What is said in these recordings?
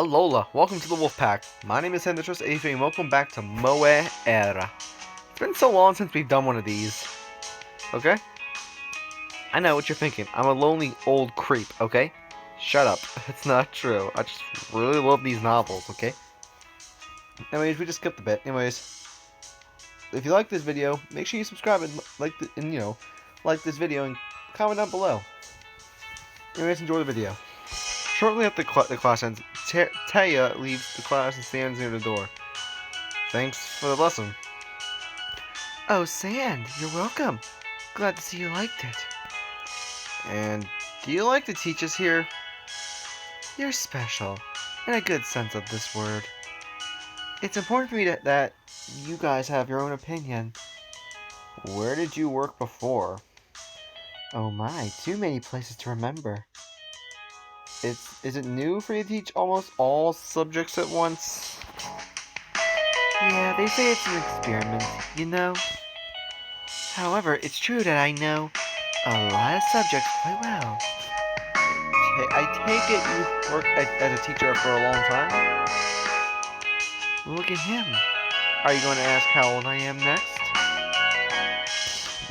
Alola, welcome to the Wolfpack. My name is Itro, and welcome back to Moe Era. It's been so long since we've done one of these. Okay? I know what you're thinking. I'm a lonely old creep, okay? Shut up. It's not true. I just really love these novels, okay? Anyways, we just skipped a bit. Anyways, if you like this video, make sure you subscribe and like this video and comment down below. Anyways, enjoy the video. Shortly after the class ends, Taya leaves the class and stands near the door. Thanks for the lesson. Oh, Sand, you're welcome. Glad to see you liked it. And do you like the teachers here? You're special, in a good sense of this word. It's important for me that you guys have your own opinion. Where did you work before? Oh my, too many places to remember. Is it new for you to teach almost all subjects at once? Yeah, they say it's an experiment, you know? However, it's true that I know a lot of subjects quite well. I take it you've worked as a teacher for a long time? Look at him. Are you going to ask how old I am next?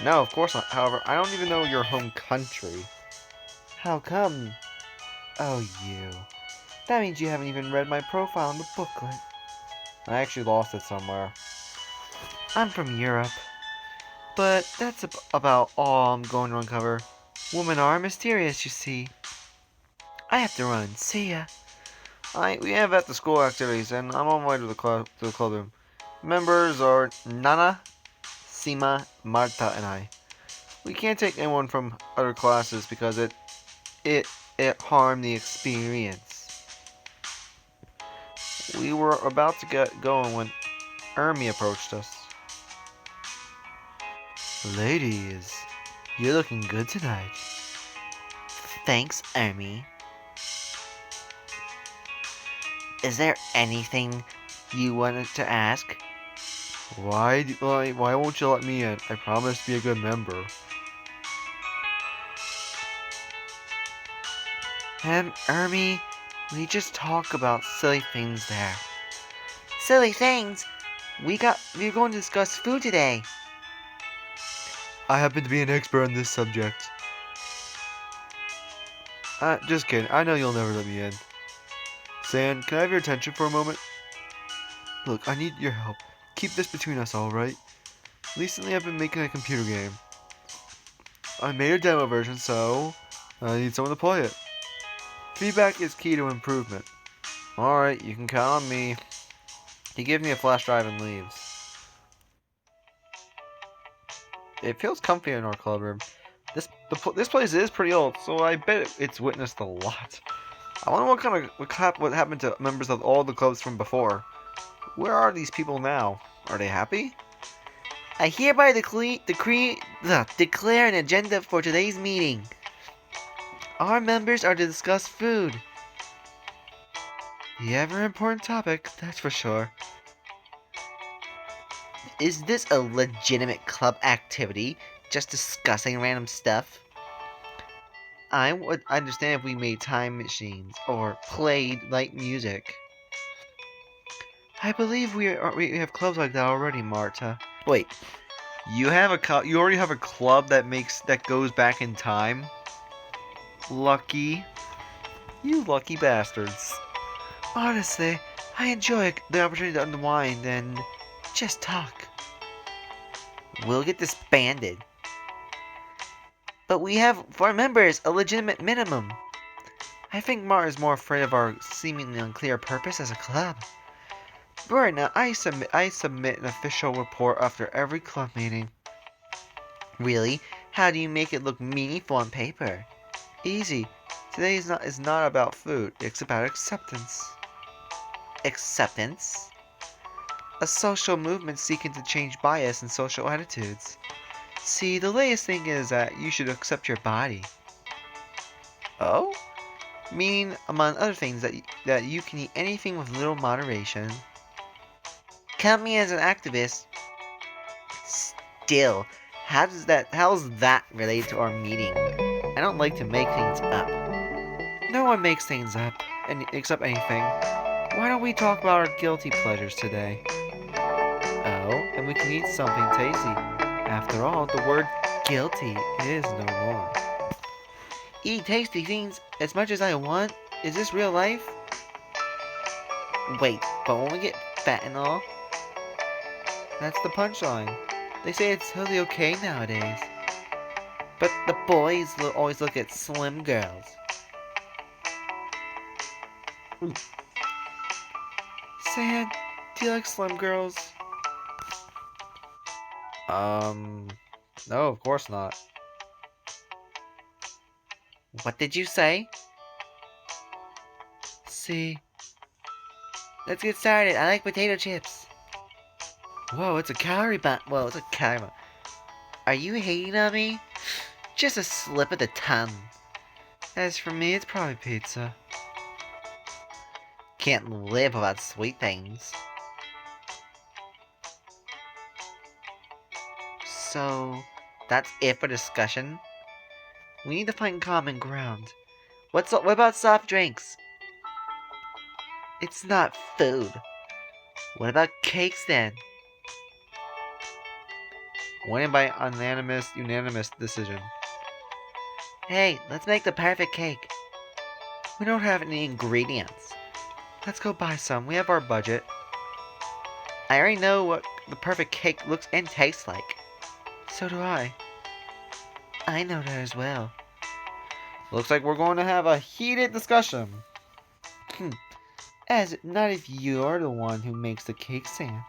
No, of course not. However, I don't even know your home country. How come? Oh, you. That means you haven't even read my profile in the booklet. I actually lost it somewhere. I'm from Europe. But that's about all I'm going to uncover. Women are mysterious, you see. I have to run. See ya. We have after school activities, and I'm on my way to the club room. Members are Nana, Sima, Marta, and I. We can't take anyone from other classes because it harmed the experience. We were about to get going when Ermi approached us. Ladies, you're looking good tonight. Thanks, Ermi. Is there anything you wanted to ask? Why won't you let me in? I promise to be a good member. Ermi, we just talk about silly things there. Silly things? We're going to discuss food today. I happen to be an expert on this subject. Just kidding. I know you'll never let me in. Sand, can I have your attention for a moment? Look, I need your help. Keep this between us, alright? Recently, I've been making a computer game. I made a demo version, so I need someone to play it. Feedback is key to improvement. Alright, you can count on me. He gives me a flash drive and leaves. It feels comfy in our club room. This place is pretty old, so I bet it's witnessed a lot. I wonder what happened to members of all the clubs from before. Where are these people now? Are they happy? I hereby declare an agenda for today's meeting. Our members are to discuss food. The ever important topic, that's for sure. Is this a legitimate club activity? Just discussing random stuff? I would understand if we made time machines or played light music. I believe we have clubs like that already, Marta. Wait, you already have a club that goes back in time? Lucky. You lucky bastards. Honestly, I enjoy the opportunity to unwind and just talk. We'll get disbanded. But we have, for our members, a legitimate minimum. I think Mar is more afraid of our seemingly unclear purpose as a club. Right now, I submit an official report after every club meeting. Really? How do you make it look meaningful on paper? Easy. Today is not about food. It's about acceptance. Acceptance? A social movement seeking to change bias and social attitudes. See, the latest thing is that you should accept your body. Oh? Meaning, among other things, that you can eat anything with little moderation. Count me as an activist. Still, how's that related to our meeting? I don't like to make things up. No one makes things up, except anything. Why don't we talk about our guilty pleasures today? Oh, and we can eat something tasty. After all, the word guilty is no more. Eat tasty things as much as I want? Is this real life? Wait, but when we get fat and all? That's the punchline. They say it's totally okay nowadays. But the boys always look at slim girls. Sad, do you like slim girls? No, of course not. What did you say? See, let's get started. I like potato chips. Whoa, it's a calorie bomb. Whoa, it's a calorie bomb. Are you hating on me? Just a slip of the tongue. As for me, it's probably pizza. Can't live without sweet things. So, that's it for discussion? We need to find common ground. What about soft drinks? It's not food. What about cakes then? Winning by unanimous decision. Hey, let's make the perfect cake. We don't have any ingredients. Let's go buy some. We have our budget. I already know what the perfect cake looks and tastes like. So do I. I know that as well. Looks like we're going to have a heated discussion. As not if you're the one who makes the cake, Sam.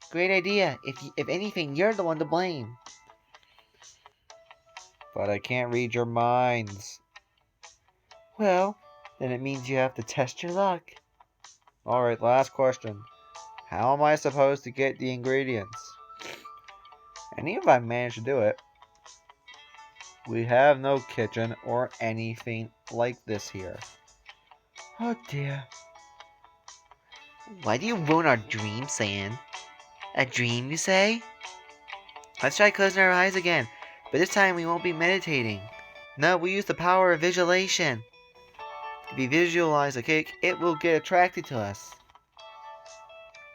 Great idea. If anything, you're the one to blame. But I can't read your minds. Well, then it means you have to test your luck. Alright, last question. How am I supposed to get the ingredients? And even if I manage to do it, we have no kitchen or anything like this here. Oh dear. Why do you ruin our dream, Sam? A dream, you say? Let's try closing our eyes again, but this time we won't be meditating. No, we use the power of visualization. If we visualize a cake, it will get attracted to us.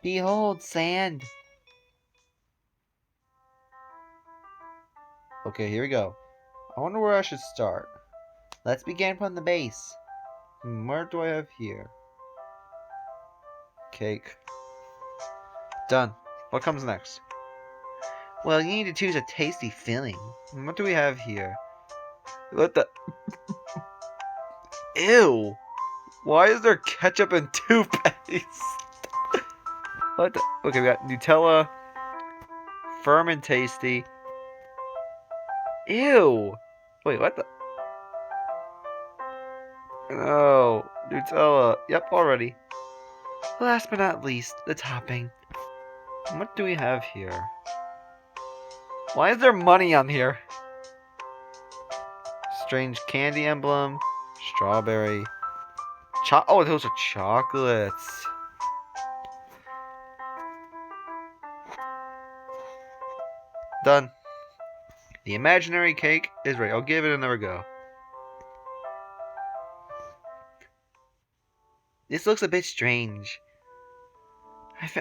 Behold, sand. Okay, here we go. I wonder where I should start. Let's begin from the base. Where do I have here? Cake. Done. What comes next? Well, you need to choose a tasty filling. What do we have here? What the... Ew! Why is there ketchup and toothpaste? What the... Okay, we got Nutella. Firm and tasty. Ew! Wait, what the... No, Nutella. Yep, already. Last but not least, the topping. What do we have here? Why is there money on here? Strange candy emblem. Strawberry. Oh, those are chocolates. Done. The imaginary cake is ready. I'll give it another go. This looks a bit strange.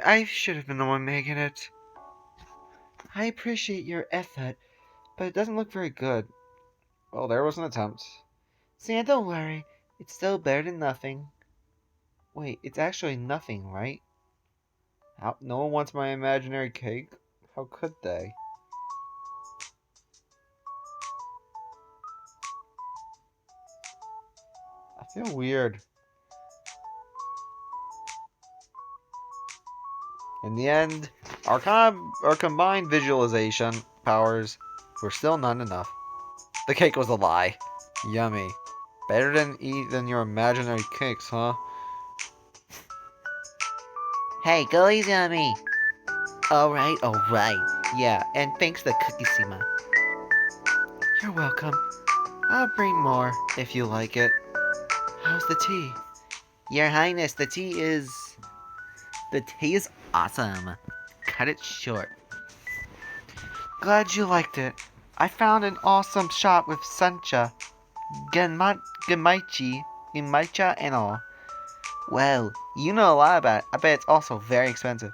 I should have been the one making it. I appreciate your effort, but it doesn't look very good. Well, there was an attempt. Sam, don't worry. It's still better than nothing. Wait, it's actually nothing, right? No one wants my imaginary cake? How could they? I feel weird. In the end, our combined visualization powers were still not enough. The cake was a lie. Yummy. Better than your imaginary cakes, huh? Hey, go easy on me. Alright. Yeah, and thanks to Cookie-sima. You're welcome. I'll bring more if you like it. How's the tea? Your Highness, the tea is awesome. Cut it short. Glad you liked it. I found an awesome shop with sencha, genmaicha, and all. Well, you know a lot about it. I bet it's also very expensive.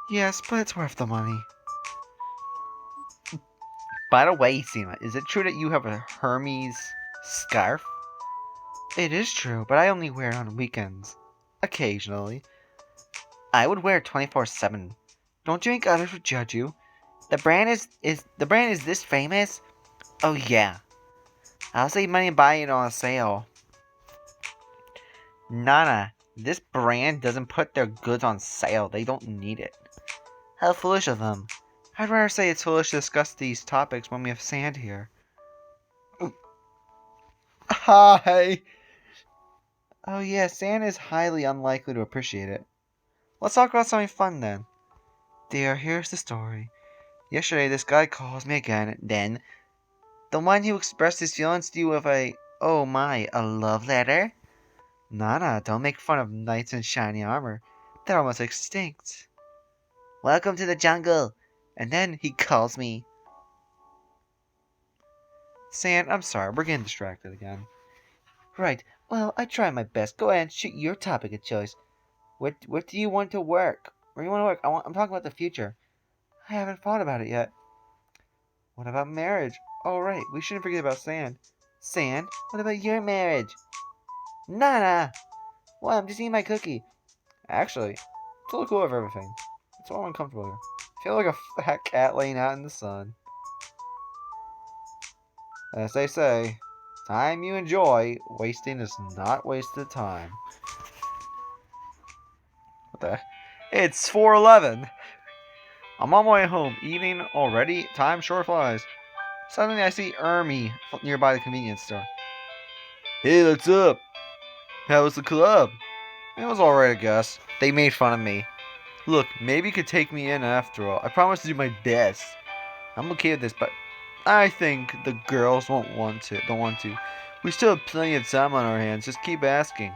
Yes, but it's worth the money. By the way, Seema, is it true that you have a Hermes scarf? It is true, but I only wear it on weekends. Occasionally. I would wear it 24/7. Don't you think others would judge you? The brand is this famous? Oh yeah. I'll save money and buy it on a sale. Nana, this brand doesn't put their goods on sale. They don't need it. How foolish of them. I'd rather say it's foolish to discuss these topics when we have Sand here. Hi! Oh yeah, Sand is highly unlikely to appreciate it. Let's talk about something fun then. Dear, here's the story. Yesterday, this guy calls me again, then the one who expressed his feelings to you with a love letter? Nana, don't make fun of knights in shiny armor. They're almost extinct. Welcome to the jungle. And then he calls me. Sand, I'm sorry, we're getting distracted again. Right, well, I tried my best. Go ahead and shoot your topic of choice. What do you want to work? Where do you want to work? I'm talking about the future. I haven't thought about it yet. What about marriage? Oh, right, we shouldn't forget about Sand. Sand, what about your marriage? Nana! Well, I'm just eating my cookie. Actually, it's a little cool of everything. It's all uncomfortable here. I feel like a fat cat laying out in the sun. As they say, time you enjoy, wasting is not wasted time. What the? It's 4:11. I'm on my way home, eating already. Time sure flies. Suddenly I see Ermi nearby the convenience store. Hey, what's up? How was the club? It was alright, I guess. They made fun of me. Look, maybe you could take me in after all. I promise to do my best. I'm okay with this, but I think the girls don't want to. We still have plenty of time on our hands. Just keep asking.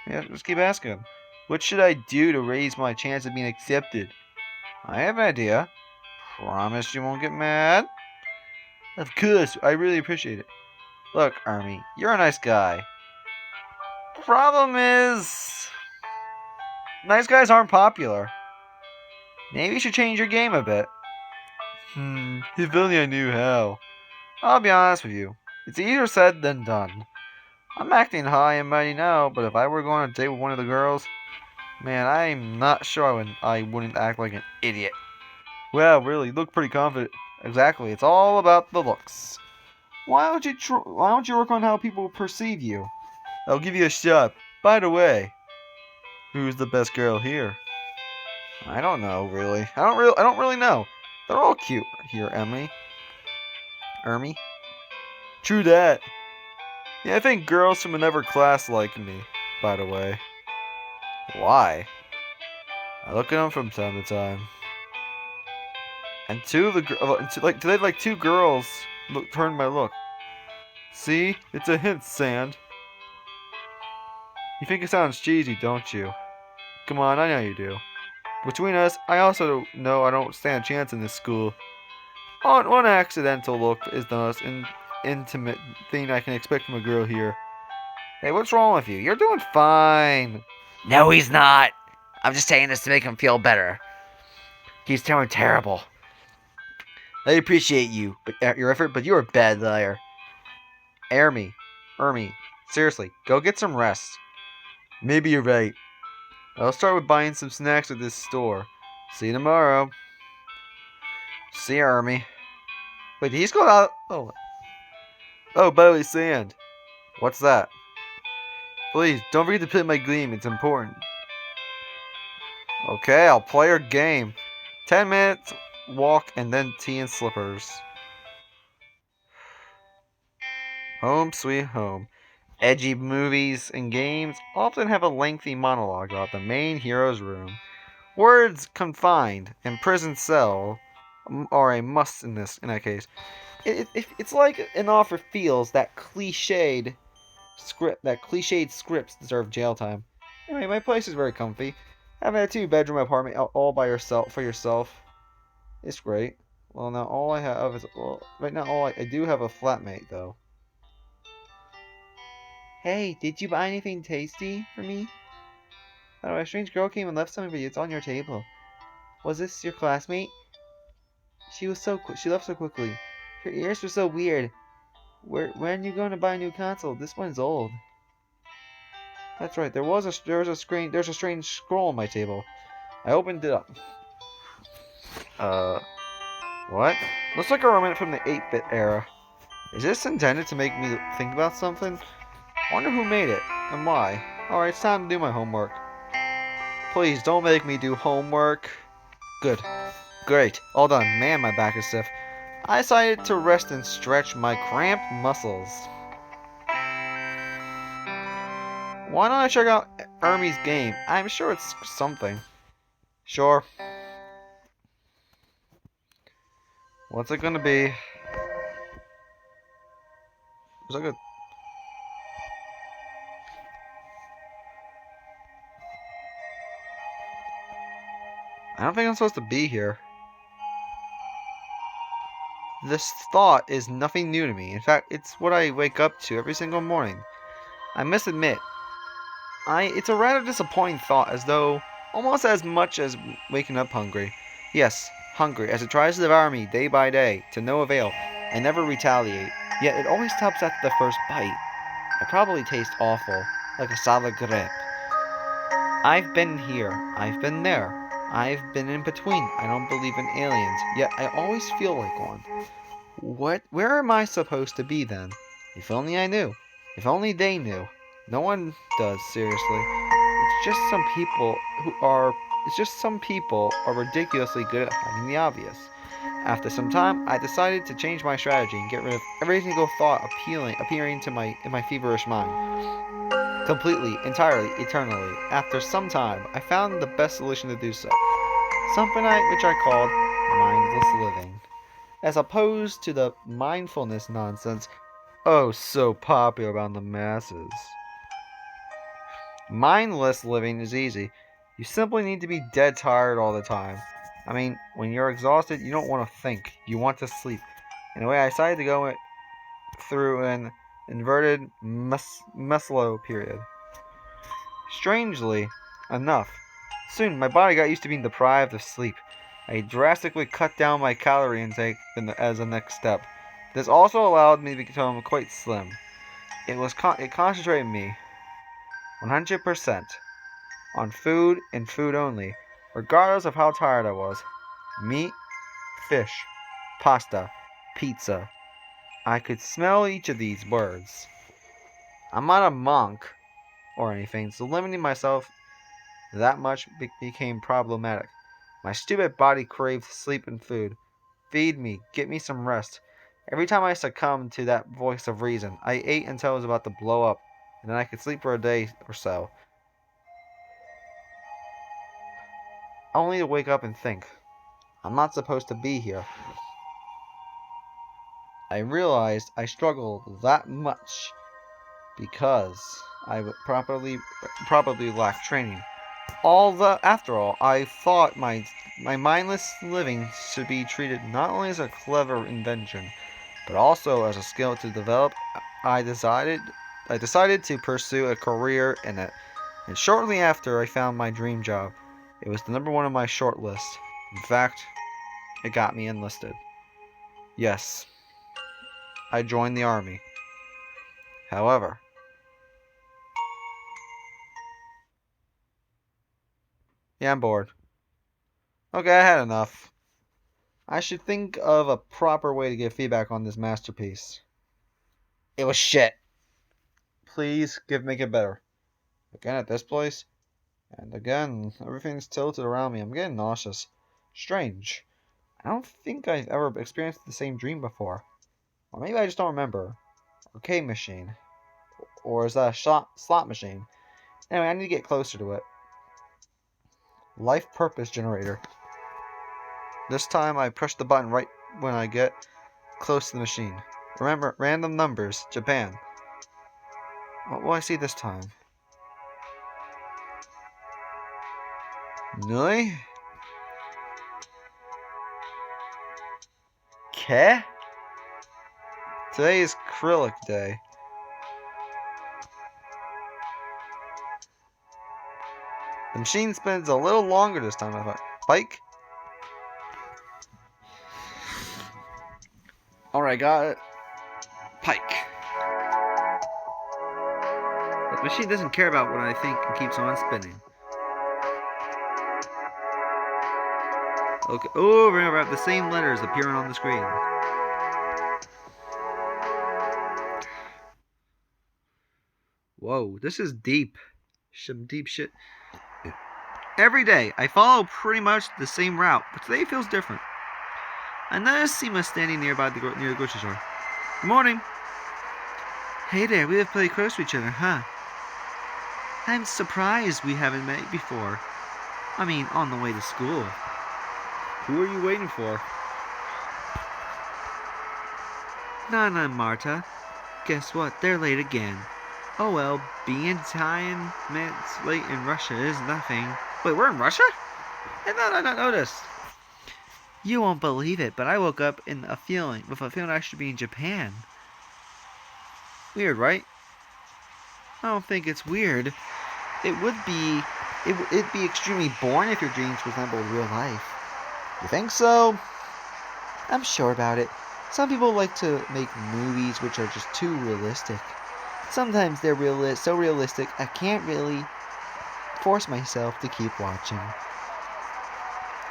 Yeah, just keep asking. What should I do to raise my chance of being accepted? I have an idea. Promise you won't get mad? Of course, I really appreciate it. Look, Army, you're a nice guy. Problem is, nice guys aren't popular. Maybe you should change your game a bit. If only I knew how. I'll be honest with you. It's easier said than done. I'm acting high and mighty now, but if I were going on a date with one of the girls, man, I'm not sure I wouldn't act like an idiot. Well, really, you look pretty confident. Exactly, it's all about the looks. Why don't you work on how people perceive you? I'll give you a shot. By the way, who's the best girl here? I don't know, really. I don't really know. They're all cute here, Ermy. True that. Yeah, I think girls from another class like me, by the way. Why? I look at them from time to time. And today like two girls turned my look. See? It's a hint, Sand. You think it sounds cheesy, don't you? Come on, I know you do. Between us, I also know I don't stand a chance in this school. One accidental look is the most intimate thing I can expect from a girl here. Hey, what's wrong with you? You're doing fine. No, he's not. I'm just saying this to make him feel better. He's doing terrible. I appreciate your effort, but you're a bad liar. Ermy, seriously, go get some rest. Maybe you're right. I'll start with buying some snacks at this store. See you tomorrow. See you, Ermy. Wait, he's going out. Oh, by the way, Sand. What's that? Please, don't forget to play my game. It's important. Okay, I'll play your game. 10 minutes, walk, and then tea and slippers. Home sweet home. Edgy movies and games often have a lengthy monologue about the main hero's room. Words confined and prison cell are a must in that case. It's like an author feels that cliched scripts deserve jail time. Anyway, my place is very comfy. Having a 2-bedroom apartment all by yourself is great. Well, now all I have is right now I do have a flatmate though. Hey, did you buy anything tasty for me? By the way, a strange girl came and left something for you. It's on your table. Was this your classmate? She left so quickly. Her ears were so weird. When are you going to buy a new console? This one's old. That's right. There's a strange scroll on my table. I opened it up. What? Looks like a remnant from the 8-bit era. Is this intended to make me think about something? Wonder who made it and why. Alright, it's time to do my homework. Please don't make me do homework. Good. Great. All done. Man, my back is stiff. I decided to rest and stretch my cramped muscles. Why don't I check out Ermi's game? I'm sure it's something. Sure. What's it gonna be? It's like a... I don't think I'm supposed to be here. This thought is nothing new to me. In fact, it's what I wake up to every single morning. I must admit, it's a rather disappointing thought, as though almost as much as waking up hungry. Yes, hungry, as it tries to devour me day by day, to no avail. I never retaliate, yet it always stops after the first bite. I probably taste awful, like a salad grape. I've been here, I've been there, I've been in between. I don't believe in aliens, yet I always feel like one. Where am I supposed to be then? If only I knew. If only they knew. No one does, seriously. It's just some people are ridiculously good at hiding the obvious. After some time, I decided to change my strategy and get rid of every single thought appearing in my feverish mind. Completely, entirely, eternally. After some time, I found the best solution to do so. Something which I called mindless living. As opposed to the mindfulness nonsense so popular among the masses. Mindless living is easy. You simply need to be dead tired all the time. I mean, when you're exhausted, you don't want to think. You want to sleep. In a way, I decided to go through an inverted Maslow period. Strangely enough, soon my body got used to being deprived of sleep. I drastically cut down my calorie intake as a next step. This also allowed me to become quite slim. It concentrated me 100% on food and food only, regardless of how tired I was. Meat, fish, pasta, pizza. I could smell each of these words. I'm not a monk or anything, so limiting myself that much became problematic. My stupid body craved sleep and food. Feed me, get me some rest. Every time I succumbed to that voice of reason, I ate until I was about to blow up, and then I could sleep for a day or so. Only to wake up and think, I'm not supposed to be here. I realized I struggled that much because I probably lacked training. After all, I thought my mindless living should be treated not only as a clever invention, but also as a skill to develop. I decided to pursue a career in it, and shortly after I found my dream job. It was the number one on my short list. In fact, it got me enlisted. Yes, I joined the army. However, yeah, I'm bored. Okay, I had enough. I should think of a proper way to give feedback on this masterpiece. It was shit. Please make it better. Again at this place, and again, everything's tilted around me. I'm getting nauseous. Strange. I don't think I've ever experienced the same dream before. Or maybe I just don't remember. Arcade machine. Or is that a slot machine? Anyway, I need to get closer to it. Life purpose generator. This time I push the button right when I get close to the machine. Remember, random numbers, Japan. What will I see this time? Nui? Ke? Today is acrylic day. The The machine spins a little longer this time, I thought. Pike? Alright, got it. Pike. But the machine doesn't care about what I think and keeps on spinning. Okay. Oh, remember, the same letters appearing on the screen. Whoa, this is deep. Some deep shit. Every day, I follow pretty much the same route, but today feels different. I noticed Seema standing near the grocery store. Good morning. Hey there, we live pretty close to each other, huh? I'm surprised we haven't met before. I mean, on the way to school. Who are you waiting for? Nana and Marta. Guess what? They're late again. Oh well, being 10 minutes late in Russia is nothing. Wait, we're in Russia? I did not notice. You won't believe it, but I woke up with a feeling I should be in Japan. Weird, right? I don't think it's weird. It'd be extremely boring if your dreams resembled real life. You think so? I'm sure about it. Some people like to make movies which are just too realistic. Sometimes they're so realistic I can't really force myself to keep watching.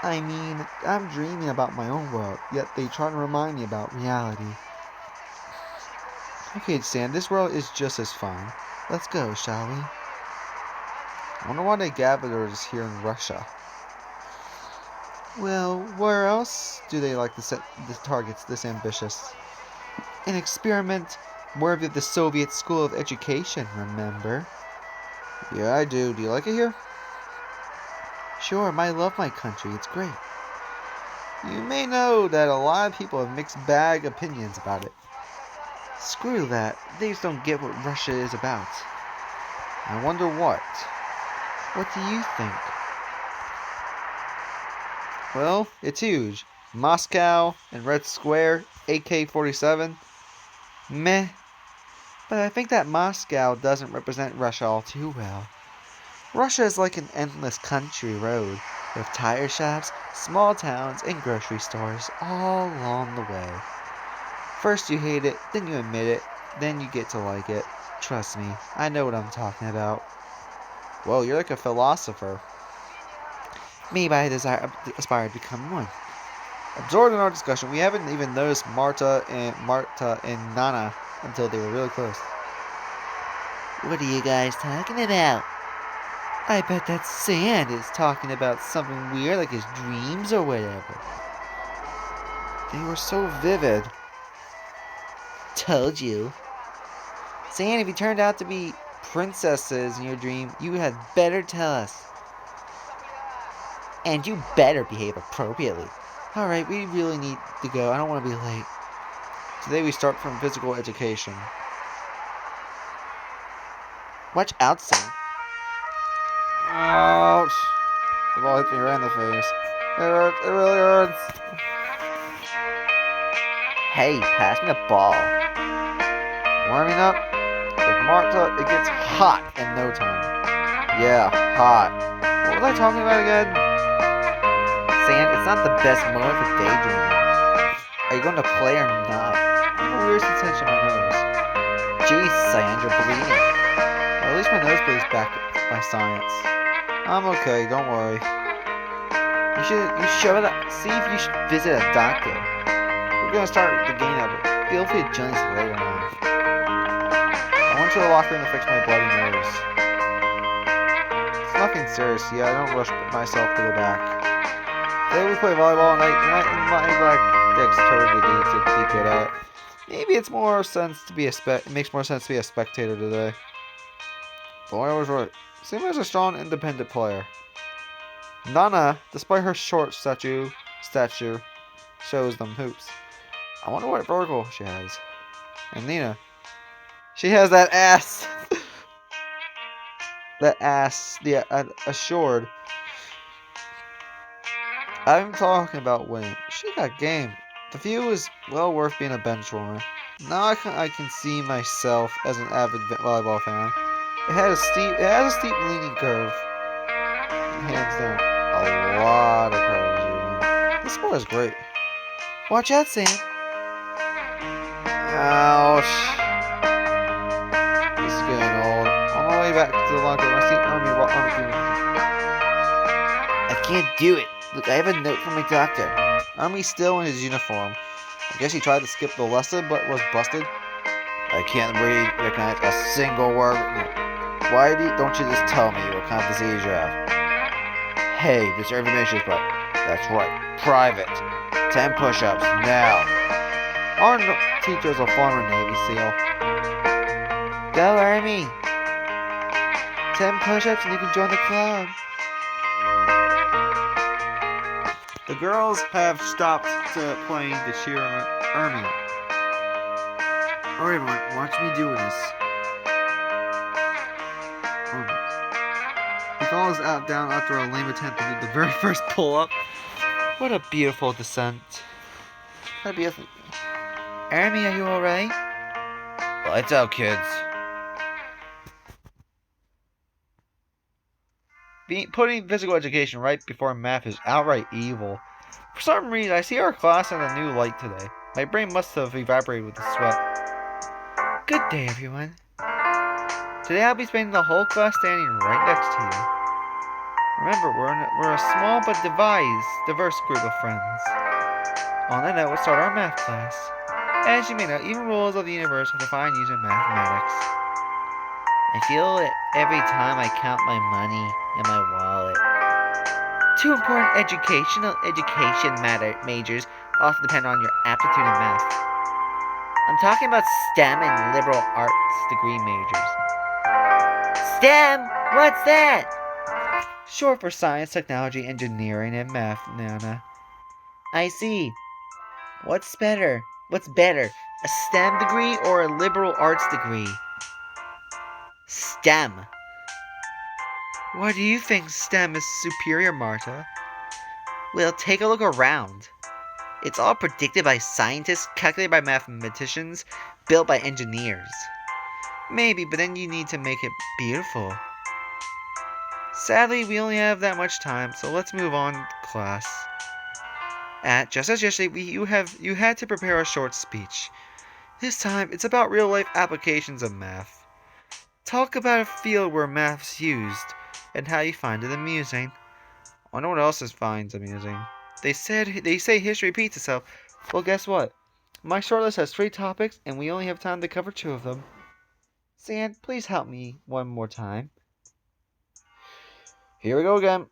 I mean, I'm dreaming about my own world, yet they try to remind me about reality. Okay, Stan, this world is just as fun. Let's go, shall we? I wonder why they gathered us here in Russia. Well, where else do they like to set the targets this ambitious? An experiment worthy of the Soviet School of Education, remember? Yeah, I do. Do you like it here? Sure, I love my country. It's great. You may know that a lot of people have mixed bag opinions about it. Screw that. They just don't get what Russia is about. I wonder what. What do you think? Well, it's huge. Moscow and Red Square, AK-47. Meh. But I think that Moscow doesn't represent Russia all too well. Russia is like an endless country road, with tire shops, small towns, and grocery stores all along the way. First you hate it, then you admit it, then you get to like it. Trust me, I know what I'm talking about. Whoa, you're like a philosopher. Maybe I aspire to become one. Absorbed in our discussion, we haven't even noticed Marta and Nana until they were really close. What are you guys talking about? I bet that Sand is talking about something weird like his dreams or whatever. They were so vivid. Told you. Sand, if you turned out to be princesses in your dream, you had better tell us. And you better behave appropriately. Alright, we really need to go. I don't want to be late. Today we start from physical education. Watch out, Sam. Ouch! The ball hit me right in the face. It hurts. It really hurts. Hey, pass me the ball. Warming up. With Marta, it gets hot in no time. Yeah, hot. What was I talking about again? Sand, it's not the best moment for daydreaming. Are you going to play or not? I have a weird sensation in my nose. Jeez, Sand, you're bleeding. Well, at least my nose bleeds back by science. I'm okay, don't worry. You should see if you should visit a doctor. We're gonna start the game of it. Feel free to join us later on. I went to the locker room to fix my bloody nose. It's nothing serious, yeah, I don't rush myself to go back. Today we play volleyball and my black dexterity to be good at. Maybe it makes more sense to be a spectator today. Boy, I was right. Seema is a strong, independent player. Nana, despite her short stature, shows them hoops. I wonder what vertical she has. And Nina, she has that ass. That ass, the assured. I'm talking about winning. She got game. The view is well worth being a bench warmer. Now I can see myself as an avid volleyball fan. It has a steep leaning curve. hands down a lot of colors even. This sport is great. Watch out, Sam. Ouch. This is getting old. On my way back to the locker room, I see Army doing I can't do it. Look, I have a note from my doctor. Army's still in his uniform. I guess he tried to skip the lesson, but was busted. I can't recognize a single word. Why don't you just tell me what kind of disease you have? Hey, this information is right. That's right. Private. 10 push-ups, now. Our teacher's a former Navy SEAL. Go, Army. 10 push-ups and you can join the club. The girls have stopped playing to cheer on Army. Alright everyone, watch me doing this. He falls down after a lame attempt to do the very first pull-up. What a beautiful descent. What a beautiful... Army, are you alright? Lights out, kids. Putting physical education right before math is outright evil. For some reason, I see our class in a new light today. My brain must have evaporated with the sweat. Good day, everyone. Today I'll be spending the whole class standing right next to you. Remember, we're a small but diverse group of friends. On that note, we'll start our math class. As you may know, even rules of the universe are defined using mathematics. I feel it every time I count my money in my wallet. Two important education majors also depend on your aptitude in math. I'm talking about STEM and liberal arts degree majors. STEM? What's that? Short for science, technology, engineering, and math, Nana. I see. What's better? A STEM degree or a liberal arts degree? STEM. Why do you think STEM is superior, Marta? Well, take a look around. It's all predicted by scientists, calculated by mathematicians, built by engineers. Maybe, but then you need to make it beautiful. Sadly, we only have that much time, so let's move on, class. Just as yesterday, you had to prepare a short speech. This time, it's about real-life applications of math. Talk about a field where math's used, and how you find it amusing. I know what else finds amusing. They say history repeats itself. Well, guess what? My shortlist has 3 topics, and we only have time to cover 2 of them. Sand, please help me one more time. Here we go again.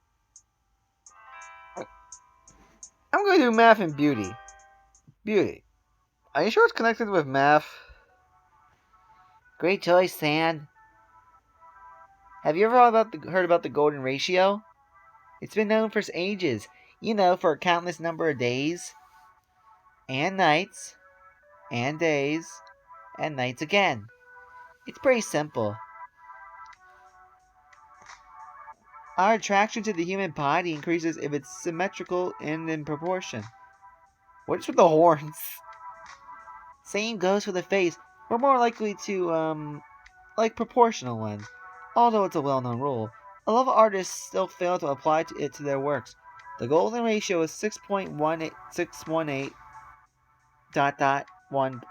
I'm going to do math and beauty. Beauty. Are you sure it's connected with math? Great choice, Sand. Have you ever heard about the golden ratio? It's been known for ages. You know, for a countless number of days, and nights, and days, and nights again. It's pretty simple. Our attraction to the human body increases if it's symmetrical and in proportion. What's with the horns? Same goes for the face. We're more likely to, like proportional ones. Although it's a well-known rule, a lot of artists still fail to apply it to their works. The golden ratio is 6.618 ... 1.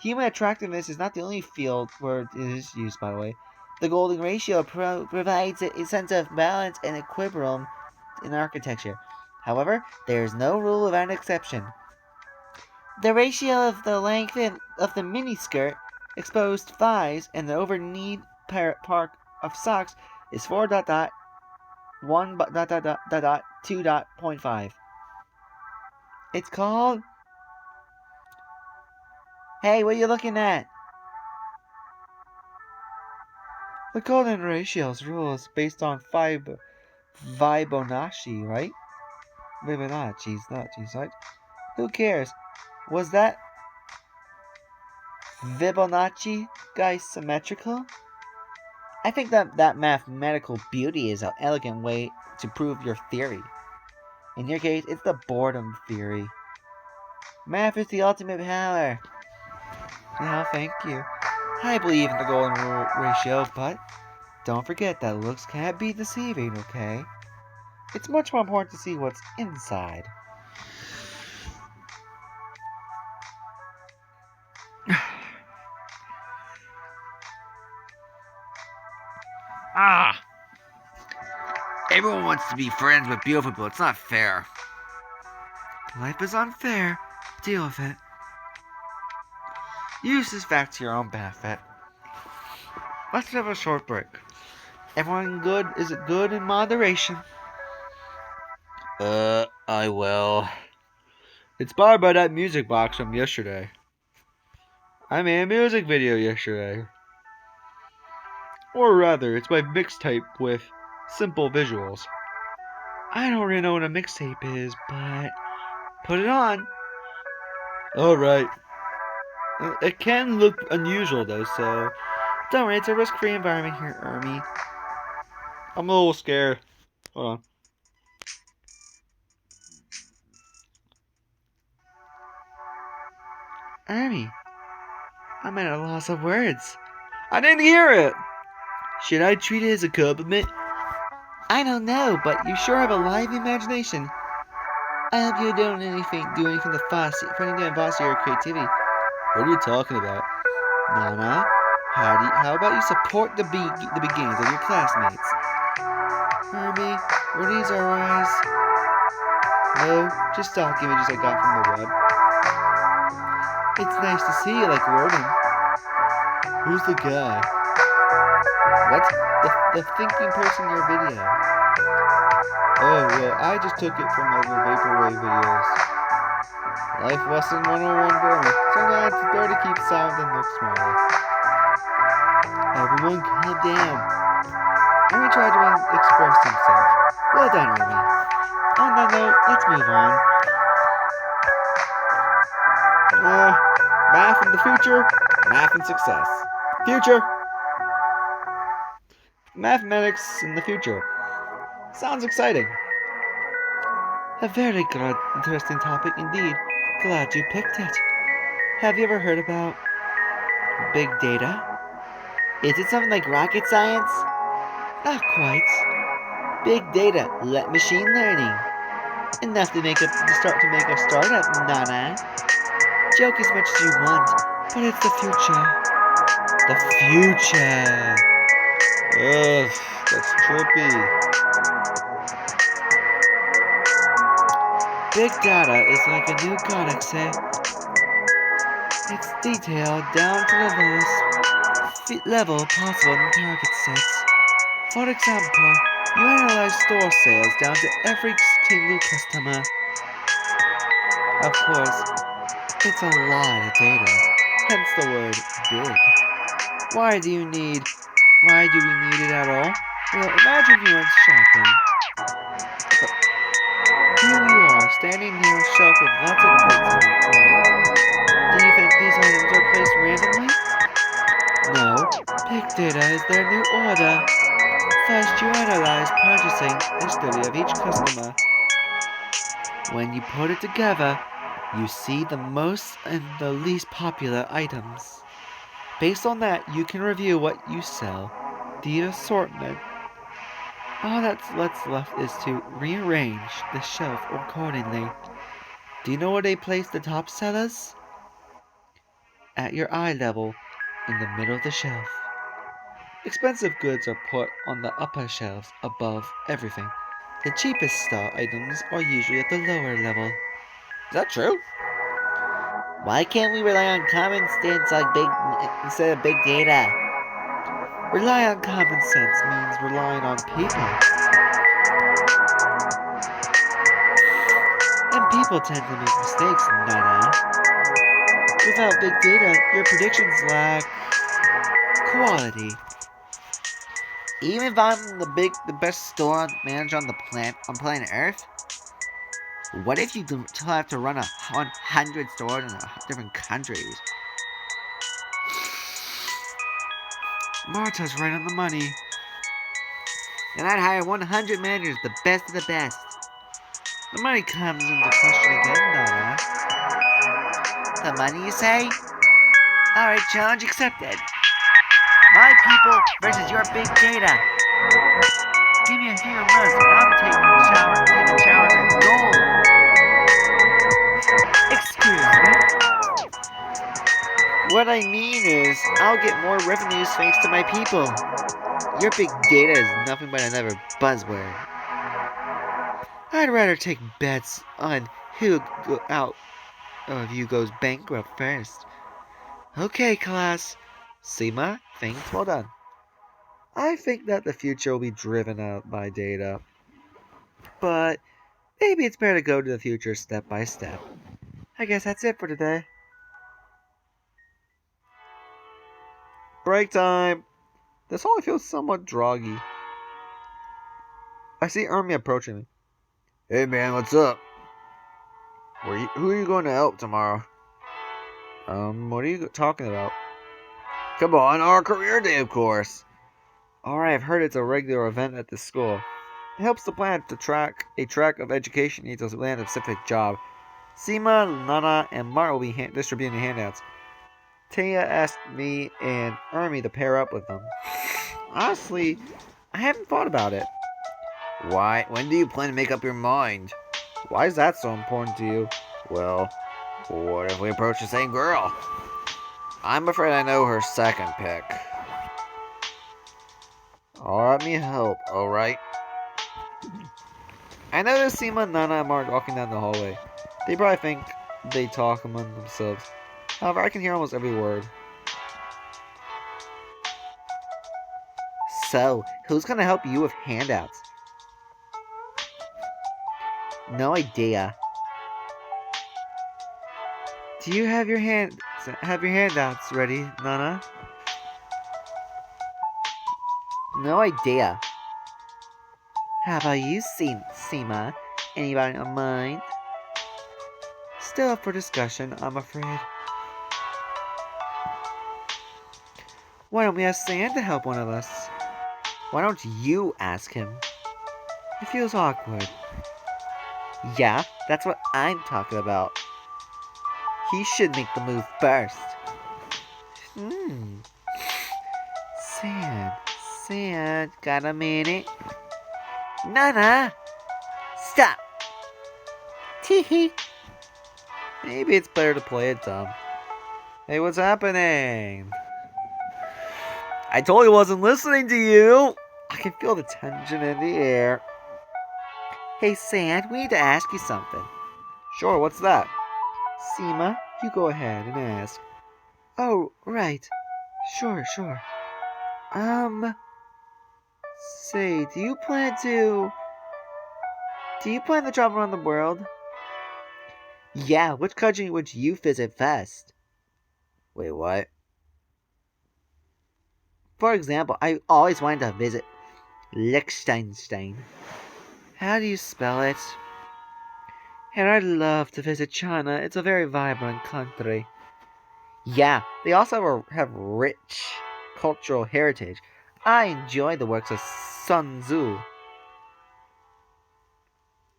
Human attractiveness is not the only field where it is used, by the way. The golden ratio provides a sense of balance and equilibrium in architecture. However, there is no rule without an exception. The ratio of the length of the miniskirt, exposed thighs, and the over-kneed part of socks is 4.1.2.5. It's called... Hey, what are you looking at? The golden ratio's rule is based on Fibonacci, right? Fibonacci's, right? Who cares? Was that Fibonacci guy symmetrical? I think that mathematical beauty is an elegant way to prove your theory. In your case, it's the boredom theory. Math is the ultimate power. Oh, thank you. I believe in the golden ratio, but don't forget that looks can be deceiving, okay? It's much more important to see what's inside. Ah! Everyone wants to be friends with beautiful people. It's not fair. Life is unfair. Deal with it. Use this fact to your own benefit. Let's have a short break. Everyone good? Is it good in moderation? I will. Inspired by that music box from yesterday. I made a music video yesterday. Or rather, it's my mixtape with simple visuals. I don't really know what a mixtape is, but put it on. Alright. It can look unusual though, so Don't worry, it's a risk-free environment here, Ermi. I'm a little scared. Hold on. Ermi, I'm at a loss of words. I didn't hear it! Should I treat it as a compliment? I don't know, but you sure have a lively imagination. I hope you don't do anything to foster your creativity. What are you talking about? Nana, how about you support the beginnings of your classmates? Ermi, were these our eyes? No, just stock images I got from the web. It's nice to see you like Warden. Who's the guy? What? The thinking person in your video. Oh, well, I just took it from other Vaporwave videos. Life lesson 101 for me. Sometimes it's better to keep silent than look smarter. Everyone calm down. Ermi tried to express himself. Well done, Ermi. On that note, let's move on. Math in the future, math and success. Future. Mathematics in the future. Sounds exciting. A very good, interesting topic indeed. Glad you picked it. Have you ever heard about big data? Is it something like rocket science? Not quite. Big data, like machine learning. Enough to start to make a startup, Nana. Joke as much as you want, but it's the future. The future. Ugh, that's trippy. Big data is like a new galaxy. It's detailed down to the lowest level possible in target sets. For example, you analyze store sales down to every single customer. Of course, it's a lot of data, hence the word big. Why do we need it at all? Well, imagine you went shopping. Here you are, standing near a shelf with lots of goods on it. Do you think these items are placed randomly? No, big data is their new order. First, you analyze purchasing history of each customer. When you put it together, you see the most and the least popular items. Based on that, you can review what you sell, the assortment. All that's left is to rearrange the shelf accordingly. Do you know where they place the top sellers? At your eye level, in the middle of the shelf. Expensive goods are put on the upper shelves above everything. The cheapest style items are usually at the lower level. Is that true? Why can't we rely on common sense instead of big data? Rely on common sense means relying on people. And people tend to make mistakes, Nana. Without big data, your predictions lack quality. Even if I'm the best store manager on planet Earth, what if you still have to run 100 stores in different countries? Marta's right on the money. And I'd hire 100 managers, the best of the best. The money comes into question again, Nana. The money, you say? Alright, challenge accepted. My people versus your big data. Give me a few months and I'm taking showers in gold. Excuse me? What I mean is, I'll get more revenues thanks to my people. Your big data is nothing but another buzzword. I'd rather take bets on who out of you goes bankrupt first. Okay, class. Seema, thanks, well done. I think that the future will be driven out by data. But maybe it's better to go to the future step by step. I guess that's it for today. Break time! This hallway feels somewhat droggy. I see Ermi approaching me. Hey man, what's up? Who are you going to help tomorrow? What are you talking about? Come on, our career day, of course. Alright, I've heard it's a regular event at the school. It helps the plan to track a track of education needs to land a specific job. Seema, Nana, and Mart will be distributing the handouts. Taya asked me and Ermi to pair up with them. Honestly, I haven't thought about it. Why? When do you plan to make up your mind? Why is that so important to you? Well, what if we approach the same girl? I'm afraid I know her second pick. Let me help, alright? I noticed Seema, Nana, and Mark walking down the hallway. They probably think they talk among themselves. However, I can hear almost every word. So, who's gonna help you with handouts? No idea. Do you have your handouts ready, Nana? No idea. How about you, Seema? Anybody on mind? Still up for discussion, I'm afraid. Why don't we ask Sand to help one of us? Why don't you ask him? It feels awkward. Yeah, that's what I'm talking about. He should make the move first. Sand, got a minute? Nana! Stop! Teehee! Maybe it's better to play it dumb. Hey, what's happening? I totally wasn't listening to you! I can feel the tension in the air. Hey, Sand, we need to ask you something. Sure, what's that? Seema, you go ahead and ask. Oh, right. Sure. Say, do you plan to travel around the world? Yeah, which country would you visit first? Wait, what? For example, I always wanted to visit Liechtenstein. How do you spell it? And I'd love to visit China. It's a very vibrant country. Yeah, they also have rich cultural heritage. I enjoy the works of Sun Tzu.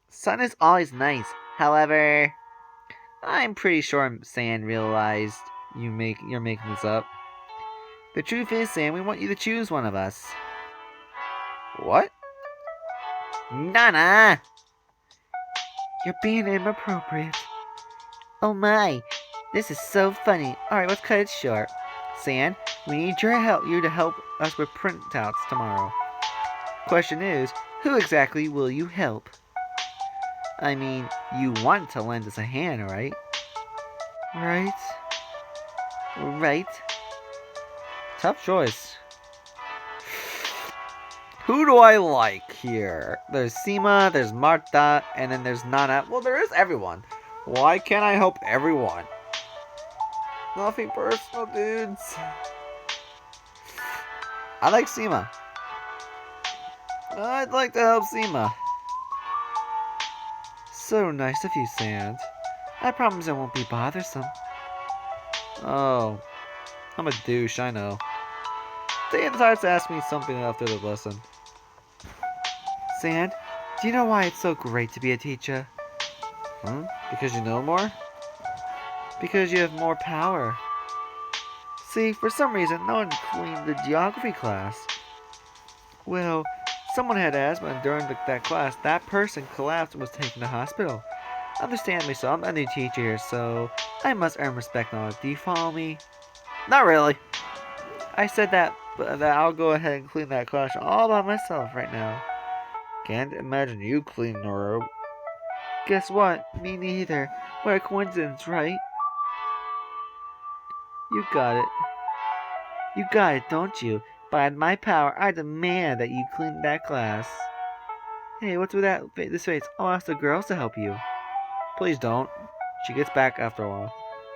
Sun is always nice. However, I'm pretty sure Sand realized you're making this up. The truth is, Sand, we want you to choose one of us. What? Nana! You're being inappropriate. Oh my, this is so funny. Alright, let's cut it short. Sand, we need you to help us with printouts tomorrow. Question is, who exactly will you help? I mean, you want to lend us a hand, right? Right. Tough choice. Who do I like here? There's Seema, there's Marta, and then there's Nana. Well, there is everyone. Why can't I help everyone? Nothing personal, dudes. I like Seema. I'd like to help Seema. So nice of you, Sand. I promise I won't be bothersome. Oh, I'm a douche, I know. They decides to ask me something after the lesson. Sand, do you know why it's so great to be a teacher? Because you know more? Because you have more power. See, for some reason, no one cleaned the geography class. Well, Someone had asthma, and during that class, that person collapsed and was taken to the hospital. Understand me, so I'm a new teacher here, so I must earn respect and all. Do you follow me? Not really. I said that I'll go ahead and clean that class all by myself right now. Can't imagine you cleaning the room. Guess what? Me neither. What a coincidence, right? You got it. You got it, don't you? By my power, I demand that you clean that class. Hey, what's with this face? I'll ask the girls to help you. Please don't. She gets back after a while.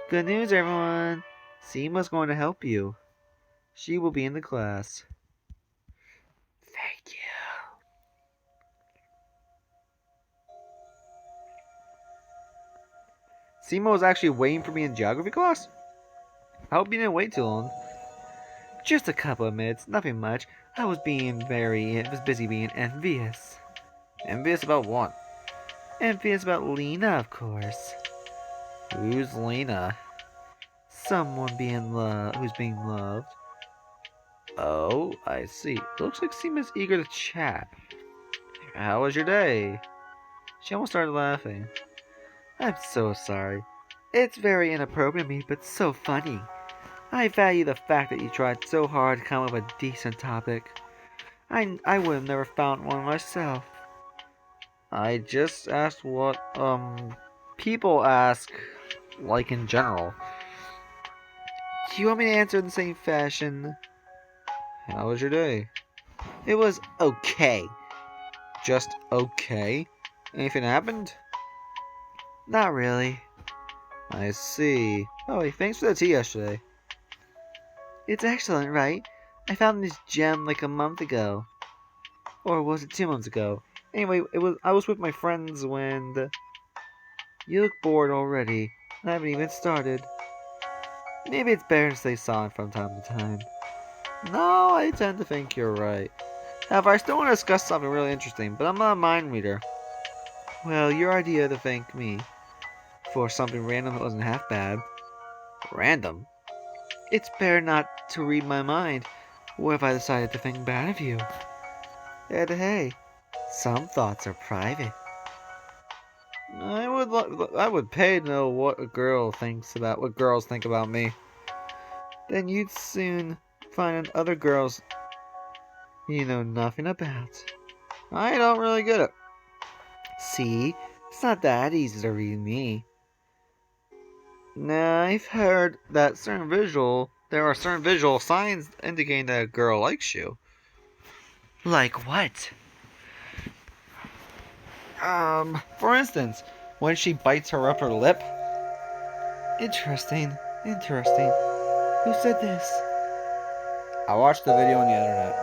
Good news, everyone. Seema's going to help you. She will be in the class. Thank you. Seema was actually waiting for me in geography class? I hope you didn't wait too long. Just a couple of minutes, nothing much. I was busy being envious. Envious about what? Envious about Lena, of course. Who's Lena? Someone who's being loved. Oh, I see. It looks like Seema's eager to chat. How was your day? She almost started laughing. I'm so sorry. It's very inappropriate of me, but so funny. I value the fact that you tried so hard to come up with a decent topic. I would have never found one myself. I just asked what, people ask, like in general. Do you want me to answer in the same fashion? How was your day? It was okay. Just okay? Anything happened? Not really. I see. Oh, hey, thanks for the tea yesterday. It's excellent, right? I found this gem like a month ago. Or was it 2 months ago? Anyway, I was with my friends when You look bored already. I haven't even started. Maybe it's better to stay silent from time to time. No, I tend to think you're right. However, I still want to discuss something really interesting, but I'm not a mind reader. Well, your idea to thank me for something random wasn't half bad. Random? It's better not to read my mind. What if I decided to think bad of you? And hey, some thoughts are private. I would pay to know what girls think about me. Then you'd soon find other girls you know nothing about. I don't really get it. See, it's not that easy to read me. Now, I've heard that there are certain visual signs indicating that a girl likes you. Like what? For instance, when she bites her upper lip. Interesting. Who said this? I watched the video on the internet.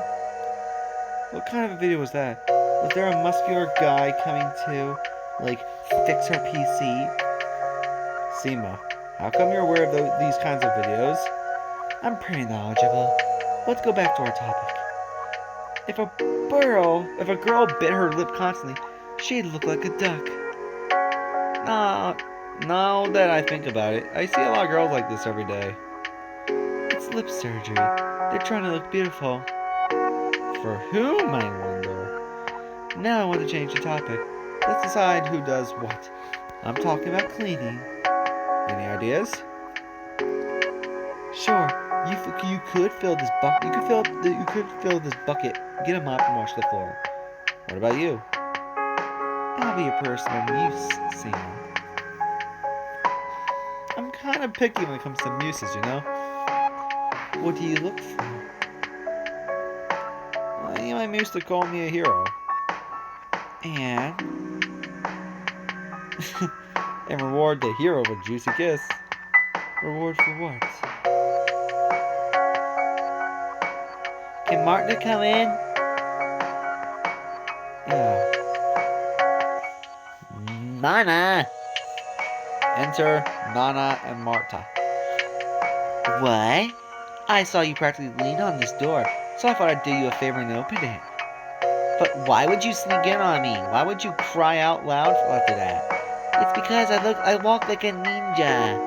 What kind of a video was that? Was there a muscular guy coming to, like, fix her PC? Seema, how come you're aware of these kinds of videos? I'm pretty knowledgeable. Let's go back to our topic. If a girl bit her lip constantly, she'd look like a duck. Now that I think about it, I see a lot of girls like this every day. It's lip surgery. They're trying to look beautiful. For whom, I wonder? Now I want to change the topic. Let's decide who does what. I'm talking about cleaning. Any ideas? Sure. You could fill this bucket. You could fill this bucket. Get a mop and wash the floor. What about you? I'll be your personal muse, Sam. I'm kind of picky when it comes to muses, you know? What do you look for? I need my muse to call me a hero. And? And reward the hero with a juicy kiss. Reward for what? Can Marta come in? Yeah. Nana! Enter Nana and Marta. What? I saw you practically lean on this door, so I thought I'd do you a favor and open it. But why would you sneak in on me? Why would you cry out loud after that? It's because I walk like a ninja.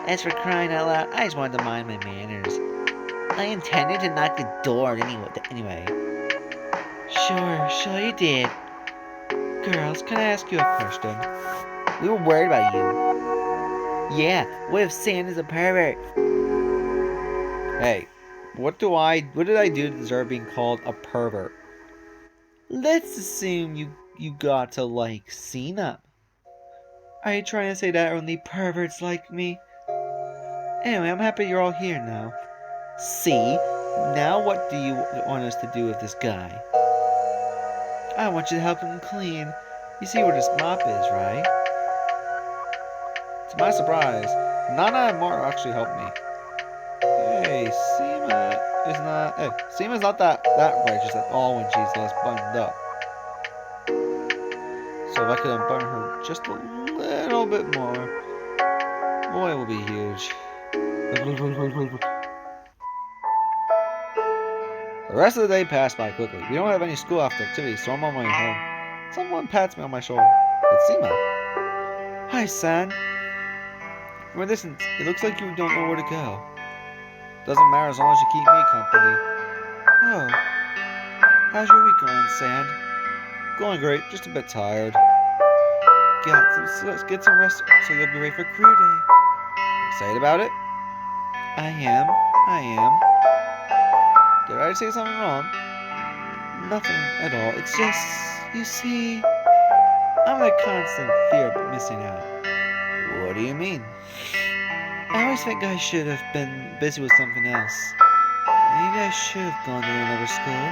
As for crying out loud, I just wanted to mind my manners. I intended to knock the door anyway. Sure you did. Girls, can I ask you a question? We were worried about you. Yeah, what if Santa's a pervert? Hey, what did I do to deserve being called a pervert? Let's assume you got to like Cena. Are you trying to say that only perverts like me? Anyway, I'm happy you're all here now. See? Now what do you want us to do with this guy? I want you to help him clean. You see where this mop is, right? To my surprise, Nana and Marta actually helped me. Hey, Seema's not that righteous at all when she's less buttoned up. So if I could unbutton her just a little bit more, boy, it will be huge. The rest of the day passed by quickly. We don't have any school after activities, so I'm on my way home. Someone pats me on my shoulder. It's Seema. Hi, son. From a distance, it looks like you don't know where to go. Doesn't matter as long as you keep me company. Oh, how's your week going, Sand? Going great, just a bit tired. Get some rest so you'll be ready for career day. Excited about it? I am. Did I say something wrong? Nothing at all. It's just, you see, I'm in a constant fear of missing out. What do you mean? I always think I should have been busy with something else. Maybe I should have gone to another school.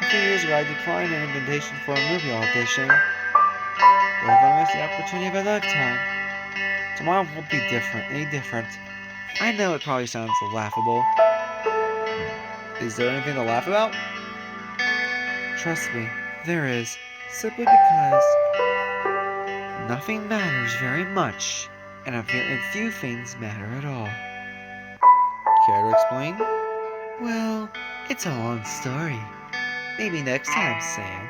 A few years ago, I declined an invitation for a movie audition. What if I missed the opportunity of a lifetime? Tomorrow won't be any different. I know it probably sounds laughable. Is there anything to laugh about? Trust me, there is. Simply because nothing matters very much, and few things matter at all. Care to explain? Well, it's a long story. Maybe next time, Sam.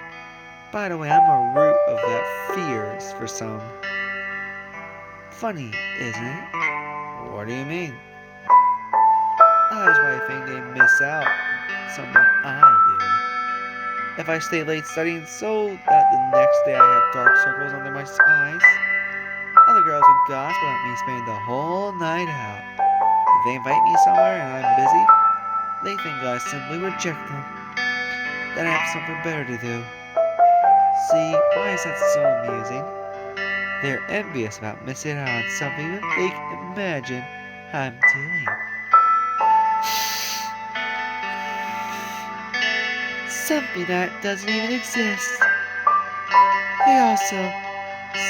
By the way, I'm a root of that fears for some. Funny, isn't it? What do you mean? That's why I think they miss out something I do. If I stay late studying so that the next day I have dark circles under my eyes, other girls would gossip about me spending the whole night out. If they invite me somewhere and I'm busy, they think I simply reject them. That I have something better to do. See, why is that so amusing? They're envious about missing out on something that they can imagine I'm doing. Something that doesn't even exist. They also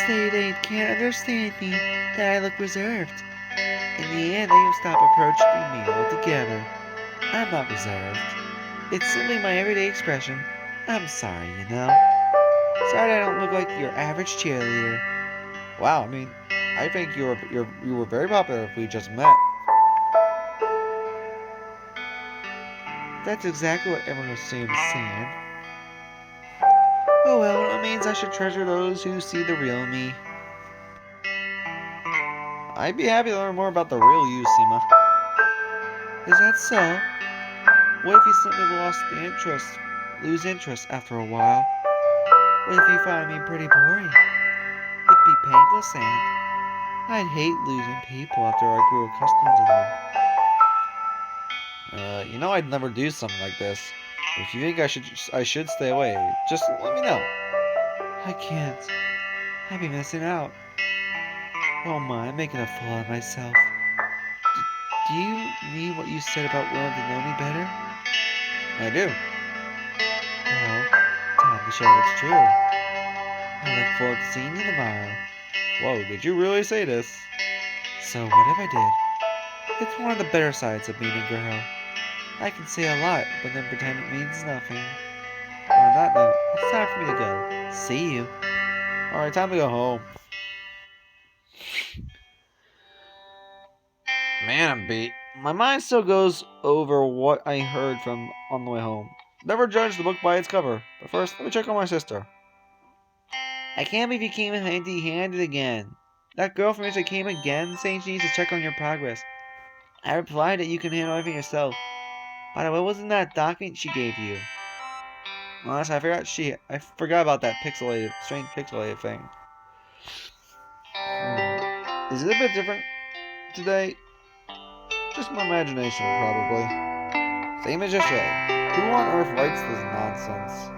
say they can't understand me, that I look reserved. In the end, they stop approaching me altogether. I'm not reserved. It's simply my everyday expression. I'm sorry, you know. Sorry I don't look like your average cheerleader. Wow, I mean, I think you were very popular if we just met. That's exactly what everyone assumes, Sam. Oh well, it means I should treasure those who see the real me. I'd be happy to learn more about the real you, Seema. Is that so? What if you simply lose interest after a while? What if you find me pretty boring? It'd be painful, Sam. I'd hate losing people after I grew accustomed to them. You know I'd never do something like this. If you think I should stay away, just let me know. I can't. I'd be missing out. Oh my, I'm making a fool of myself. Do you mean what you said about willing to know me better? I do. Well, time to show what's true. I look forward to seeing you tomorrow. Whoa, did you really say this? So what if I did? It's one of the better sides of being a girl. I can say a lot, but then pretend it means nothing. On that note, it's time for me to go. See you. Alright, time to go home. Man, I'm beat. My mind still goes over what I heard from on the way home. Never judge the book by its cover. But first, let me check on my sister. I can't believe you came in empty-handed again. That girl from yesterday came again, saying she needs to check on your progress. I replied that you can handle everything yourself. By the way, what wasn't that document she gave you? Honestly, I forgot about that strange pixelated thing. Is it a bit different today? Just my imagination, probably. Same as yesterday. Who on earth writes this nonsense?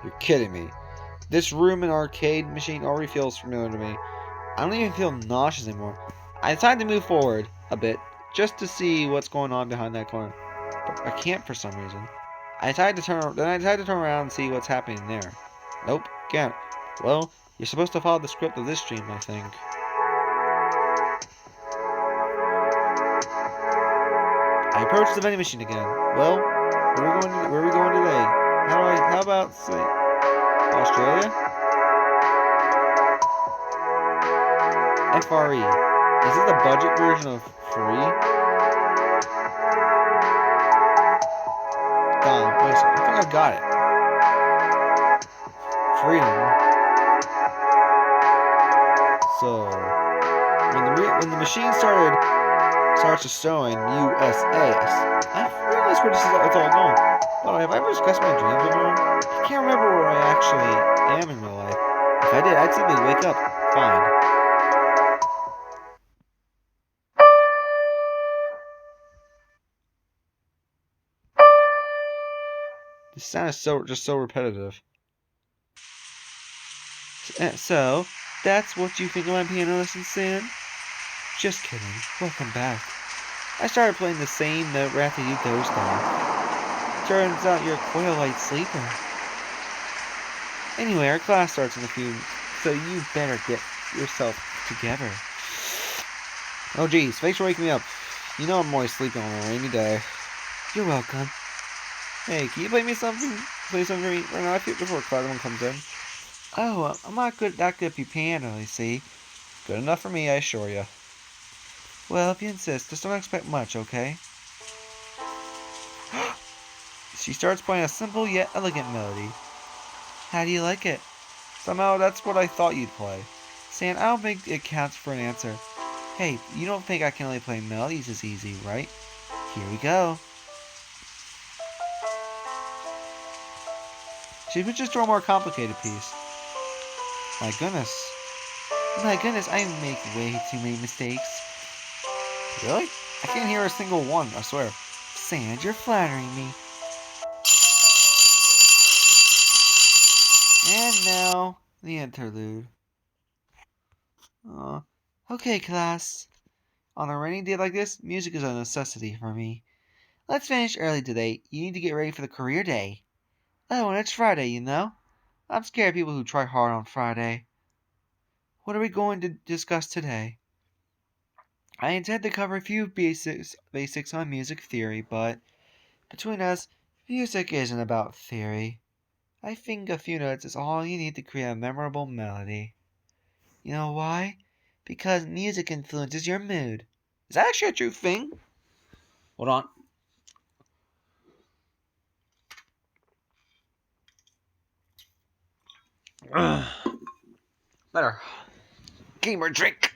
You're kidding me. This room and arcade machine already feels familiar to me. I don't even feel nauseous anymore. I decided to move forward a bit just to see what's going on behind that corner. But I can't for some reason. I decided to turn around and see what's happening there. Nope, can't. Well, you're supposed to follow the script of this stream, I think. I approached the vending machine again. Well, where are we going today? How about, say, Australia? FRE. Is it the budget version of free? Wait a second. I think I got it. Freedom. So, when the machine starts to showing USA, I realize where it's all going. But have I ever discussed my dreams with anyone? I can't remember where I actually am in real life. If I did, I'd simply wake up fine. This sound is just so repetitive. So, that's what you think of my piano lesson, Sam? Just kidding. Welcome back. I started playing the same note right after you dozed off. Turns out you're quite a light sleeper. Anyway, our class starts in a few, so you better get yourself together. Oh geez, thanks for waking me up. You know I'm always sleeping on a rainy day. You're welcome. Hey, can you play something for me right now before class one comes in? Oh, I'm not that good at the piano, you see. Good enough for me, I assure you. Well, if you insist, just don't expect much, okay? She starts playing a simple yet elegant melody. How do you like it? Somehow that's what I thought you'd play. Sam, I don't think it counts for an answer. Hey, you don't think I can only play melodies as easy, right? Here we go. She would just draw a more complicated piece. My goodness, I make way too many mistakes. Really? I can't hear a single one, I swear. Sand, you're flattering me. And now, the interlude. Okay, class. On a rainy day like this, music is a necessity for me. Let's finish early today. You need to get ready for the career day. Oh, and it's Friday, you know? I'm scared of people who try hard on Friday. What are we going to discuss today? I intend to cover a few basics on music theory, but between us, music isn't about theory. I think a few notes is all you need to create a memorable melody. You know why? Because music influences your mood. Is that actually a true thing? Hold on. Better. Gamer drink.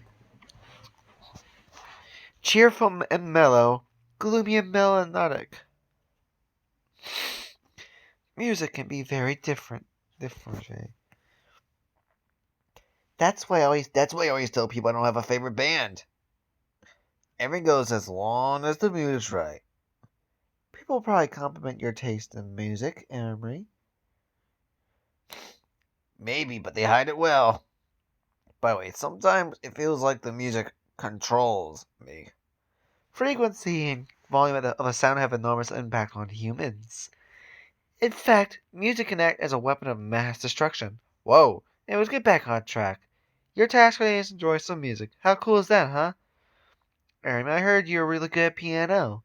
Cheerful and mellow, gloomy and melancholic. Music can be very different. That's why I always tell people I don't have a favorite band. Everything goes as long as the mood is right. People probably compliment your taste in music, Emery. Maybe, but they hide it well. By the way, sometimes it feels like the music controls me. Frequency and volume of a sound have enormous impact on humans. In fact, music can act as a weapon of mass destruction. Whoa, let's get back on track. Your task today is to enjoy some music. How cool is that, huh? Aaron, I heard you're really good at piano.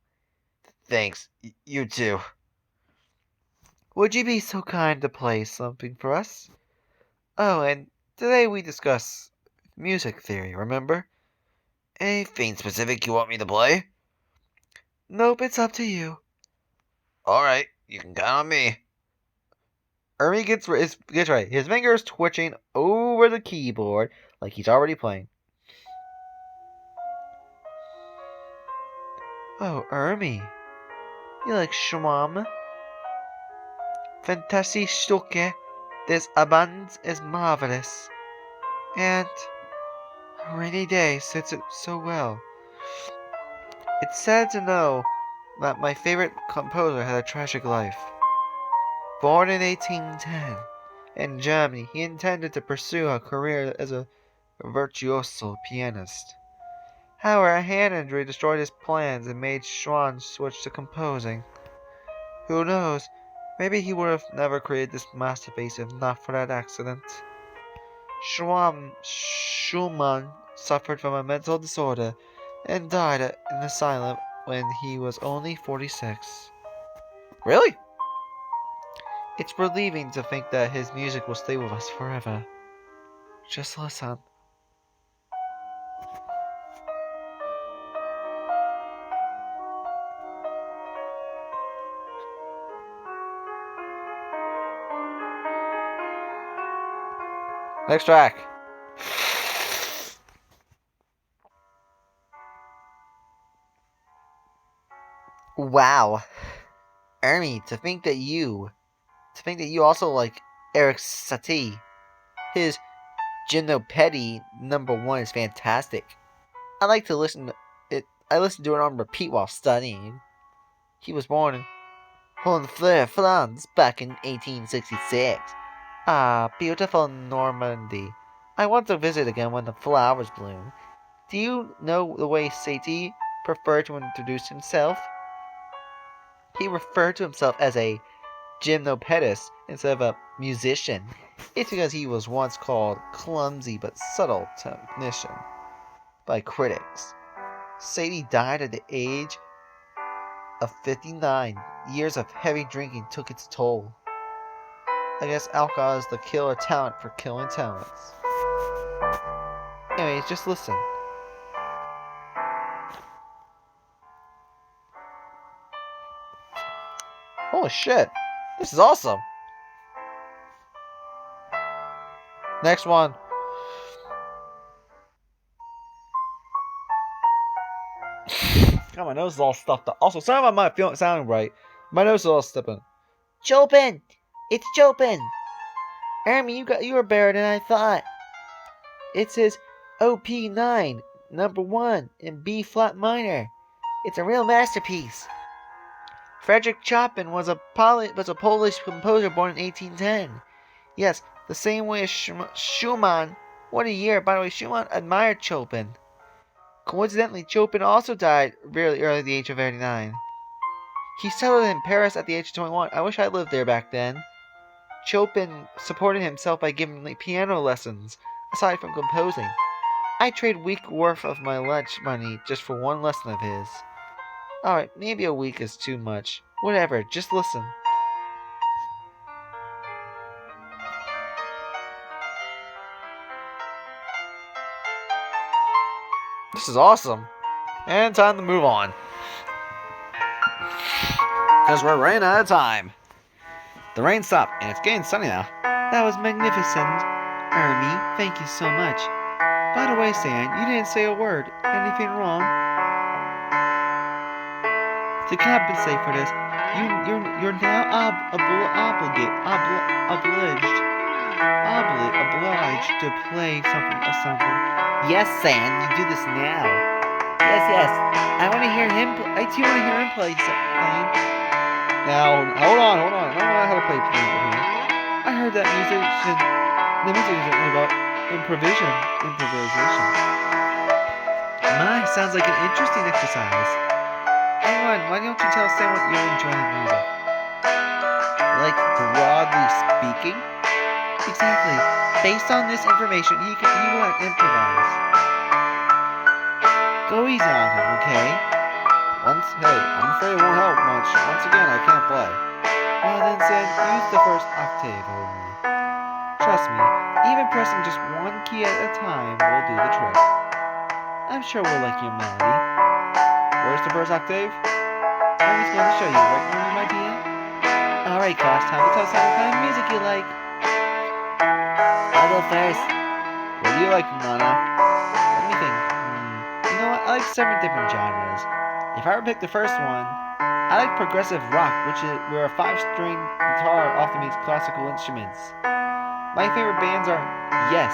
Thanks. You too. Would you be so kind to play something for us? Oh, and today we discuss music theory, remember? Anything specific you want me to play? Nope, it's up to you. Alright, you can count on me. Ernie gets right. His fingers twitching over the keyboard like he's already playing. Oh, Ermi. You like Schwam? Fantasy Stücke des Abends is marvelous. And a rainy day suits it so well. It's sad to know that my favorite composer had a tragic life. Born in 1810 in Germany, he intended to pursue a career as a virtuoso pianist. However, a hand injury destroyed his plans and made Schwann switch to composing. Who knows, maybe he would have never created this masterpiece if not for that accident. Schumann suffered from a mental disorder and died in an asylum when he was only 46. Really? It's relieving to think that his music will stay with us forever. Just listen. Next track. Wow. Ernie, to think that you also like Eric Satie. His Gymnopedie #1 is fantastic. I like to listen to it. I listen to it on repeat while studying. He was born in Honfleur, France, back in 1866. Ah, beautiful Normandy. I want to visit again when the flowers bloom. Do you know the way Satie preferred to introduce himself? He referred to himself as a gymnopedist instead of a musician. It's because he was once called clumsy but subtle technician by critics. Sadie died at the age of 59. Years of heavy drinking took its toll. I guess alcohol is the killer talent for killing talents. Anyways, just listen. Holy shit. This is awesome. Next one. God, my nose is all stuffed up. Also, sorry about my feeling sounding right. My nose is all stiffened. Chopin! It's Chopin! Ermi, you were better than I thought. It says OP9, #1, in B flat minor. It's a real masterpiece. Frederick Chopin was a Polish composer born in 1810. Yes, the same way as Schumann. What a year! By the way, Schumann admired Chopin. Coincidentally, Chopin also died really early at the age of 89. He settled in Paris at the age of 21. I wish I lived there back then. Chopin supported himself by giving me piano lessons, aside from composing. I trade week worth of my lunch money just for one lesson of his. Alright, maybe a week is too much. Whatever, just listen. This is awesome. And time to move on. Because we're running out of time. The rain stopped, and it's getting sunny now. That was magnificent. Ermi, thank you so much. By the way, Stan, you didn't say a word. Anything wrong? To compensate for this, you're now obliged to play something. Yes, Sam, you do this now. Yes. I want to hear him. I too want to hear him play something. Now, hold on. I don't know how to play piano here. I heard that the music is about improvisation. My, sounds like an interesting exercise. Hang on, why don't you tell Sam what you're enjoying music? Like, broadly speaking? Exactly. Based on this information, he will improvise. Go easy on him, okay? Hey, I'm afraid it won't help much. Once again, I can't play. Well then, Sam, use the first octave only. Trust me, even pressing just one key at a time will do the trick. I'm sure we'll like your melody. Where's the first octave? I'm just going to show you, right, Ernie, my dear? Alright, class, time to tell us what kind of music you like. I'll go first. What do you like, Nana? Let me think. You know what? I like 7 different genres. If I were to pick the first one, I like progressive rock, where a 5-string guitar often meets classical instruments. My favorite bands are Yes,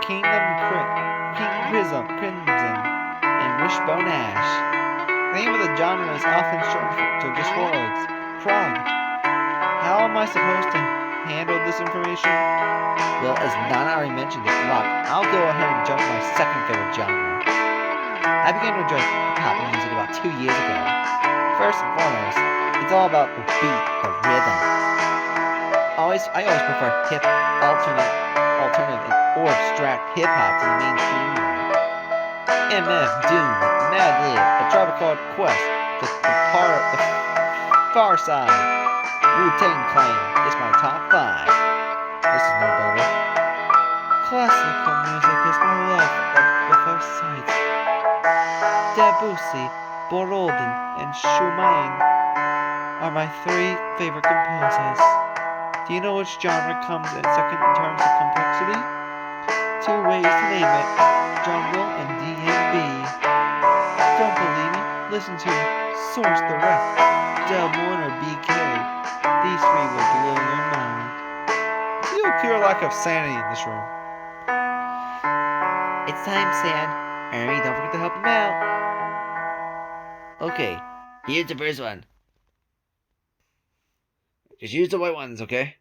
King Crimson, and Wishbone Ash. The name of the genre is often shortened to just 4 words: prog. How am I supposed to handle this information? Well, as Nana already mentioned it, rock, I'll go ahead and jump to my second favorite genre. I began to enjoy hip-hop music about 2 years ago. First and foremost, it's all about the beat, the rhythm. I always prefer alternative, or abstract hip-hop to the mainstream one. MF Doom, Madlib, A Tribe Called Quest, the Far Side, Wu-Tang Clan is my top 5. This is no better. Classical music is my love at the first sight. Debussy, Borodin, and Schumann are my 3 favorite composers. Do you know which genre comes in second in terms of complexity? 2 ways to name it: jungle and D&B. Don't believe me? Listen to Source the Ref, Dub 1 or BK. These 3 will blow your mind. I feel a pure lack of sanity in this room. It's time, Sand. Ernie, don't forget to help him out. Okay, here's the first one. Just use the white ones, okay?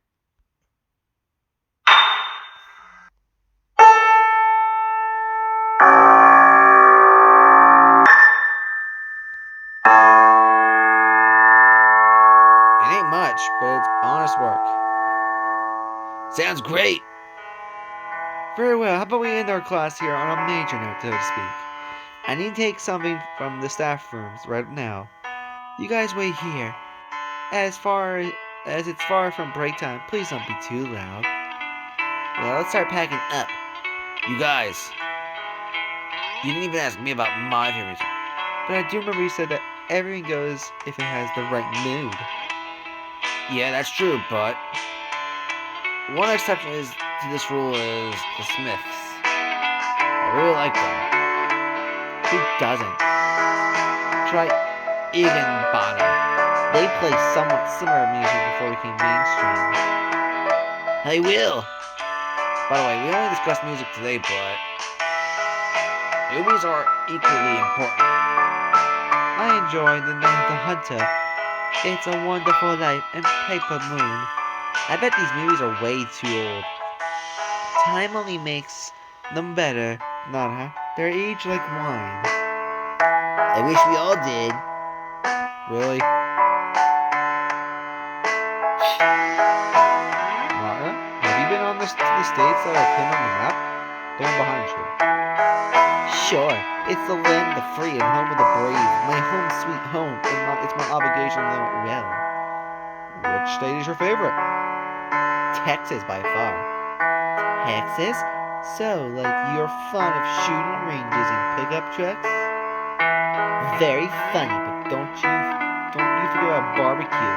It ain't much, but it's honest work. Sounds great. Very well, how about we end our class here on a major note, so to speak. I need to take something from the staff rooms right now. You guys wait here. As it's far from break time, please don't be too loud. Well, let's start packing up. You guys, you didn't even ask me about my favorite music. But I do remember you said that everything goes if it has the right mood. Yeah, that's true, but one exception to this rule is the Smiths. I really like them. Who doesn't? Try Bottom. They play somewhat similar music before it became mainstream. I will. By the way, we only discussed music today, but movies are equally important. I enjoy The Night of the Hunter, It's a Wonderful Life, and Paper Moon. I bet these movies are way too old. Time only makes them better, Nana. They're aged like wine. I wish we all did. Really? Nana, have you been on to the states that are pinned on the map? The one behind you. Sure. It's the land of the free and home of the brave. My home sweet home, and it's my obligation to know it well. Which state is your favorite? Texas by far. Texas? So, like, you're fond of shooting ranges and pickup trucks? Very funny, but don't you forget about barbecue?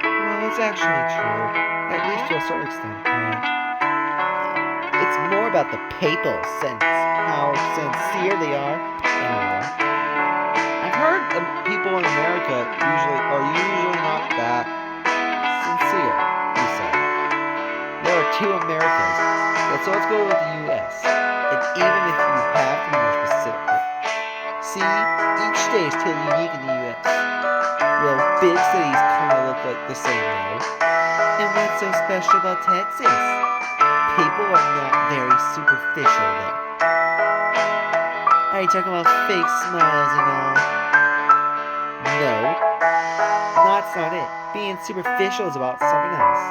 Well, it's actually true, at least to a certain extent, but it's more about the papal sense, how sincere they are, and all. I've heard people in America are usually not that sincere, you said. There are 2 Americas, so let's go with the U.S. And even if you have to be more specific, see, each state is totally unique in the U.S. Well, big cities kind of look like the same though. And what's so special about Texas? People are not very superficial though. Are you talking about fake smiles and all? No, that's not it. Being superficial is about something else.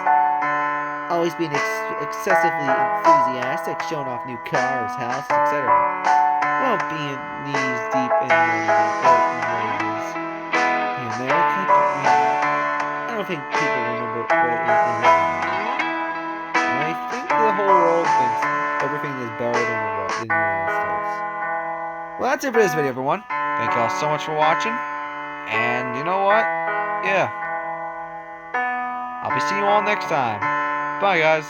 Always being excessively enthusiastic, showing off new cars, houses, etc. Well, being knees deep in roses. The American dream. I don't think people remember what it is. I think the whole world thinks everything is better than the United States. Well, that's it for this video, everyone. Thank y'all so much for watching. And you know what? Yeah. I'll be seeing you all next time. Bye, guys.